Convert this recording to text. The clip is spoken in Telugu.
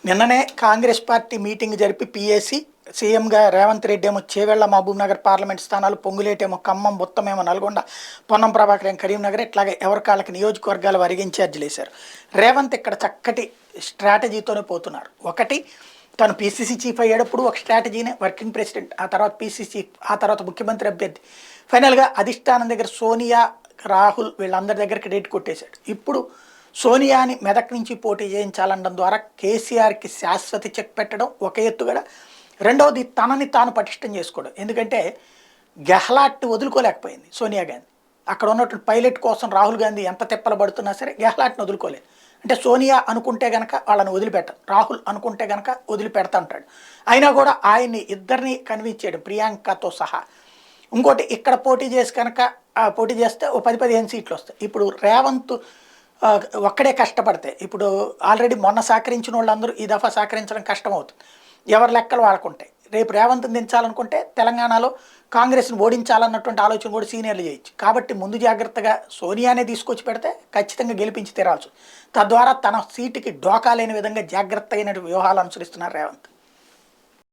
నిన్ననే కాంగ్రెస్ పార్టీ మీటింగ్ జరిపి పీఏసీ సీఎంగా రేవంత్ రెడ్డి ఏమో చేవెళ్ల మహబూబ్ నగర్ పార్లమెంట్ స్థానాలు, పొంగులేటేమో ఖమ్మం, బుత్తమేమో నల్గొండ, పొన్నం ప్రభాకర్ ఏమో కరీంనగర్, ఇట్లాగే ఎవరి కాళ్ళకి నియోజకవర్గాల వారికి ఇన్ఛార్జీలు వేశారు. రేవంత్ ఇక్కడ చక్కటి స్ట్రాటజీతోనే పోతున్నారు. ఒకటి, తను పీసీసీ చీఫ్ అయ్యేటప్పుడు ఒక స్ట్రాటజీనే, వర్కింగ్ ప్రెసిడెంట్, ఆ తర్వాత పీసీసీ, ఆ తర్వాత ముఖ్యమంత్రి అభ్యర్థి, ఫైనల్గా అధిష్టానం దగ్గర సోనియా, రాహుల్ వీళ్ళందరి దగ్గర క్రెడిట్ కొట్టేశాడు. ఇప్పుడు సోనియాని మెదక్ నుంచి పోటీ చేయించాలనడం ద్వారా కేసీఆర్కి శాశ్వత చెక్ పెట్టడం ఒక ఎత్తుగడ. రెండవది, తనని తాను పటిష్టం చేసుకోవడం. ఎందుకంటే గెహ్లాట్ వదులుకోలేకపోయింది సోనియా గాంధీ. అక్కడ ఉన్నటువంటి పైలట్ కోసం రాహుల్ గాంధీ ఎంత తిప్పలు పడుతున్నా సరే గెహ్లాట్ని వదులుకోలేదు. అంటే సోనియా అనుకుంటే గనక వాళ్ళని వదిలిపెట్టరు, రాహుల్ అనుకుంటే గనక వదిలిపెడతా అంటాడు. అయినా కూడా ఆయన్ని ఇద్దరిని కన్విన్స్ చేయడం, ప్రియాంకతో సహా. ఇంకోటి, ఇక్కడ పోటీ చేసి కనుక పోటీ చేస్తే ఓ 10-15 సీట్లు వస్తాయి. ఇప్పుడు రేవంత్ ఒక్కడే కష్టపడితే, ఇప్పుడు ఆల్రెడీ మొన్న సహకరించిన వాళ్ళందరూ ఈ దఫా సహకరించడం కష్టం అవుతుంది. ఎవరి లెక్కలు వాళ్ళకుంటాయి. రేపు రేవంత్ని దించాలనుకుంటే తెలంగాణలో కాంగ్రెస్ని ఓడించాలన్నటువంటి ఆలోచన కూడా సీనియర్లు చేయొచ్చు. కాబట్టి ముందు జాగ్రత్తగా సోనియానే తీసుకొచ్చి పెడితే ఖచ్చితంగా గెలిపించి తీరాల్సి, తద్వారా తన సీటుకి డోకా లేని విధంగా జాగ్రత్త అయిన వ్యూహాలు అనుసరిస్తున్నారు రేవంత్.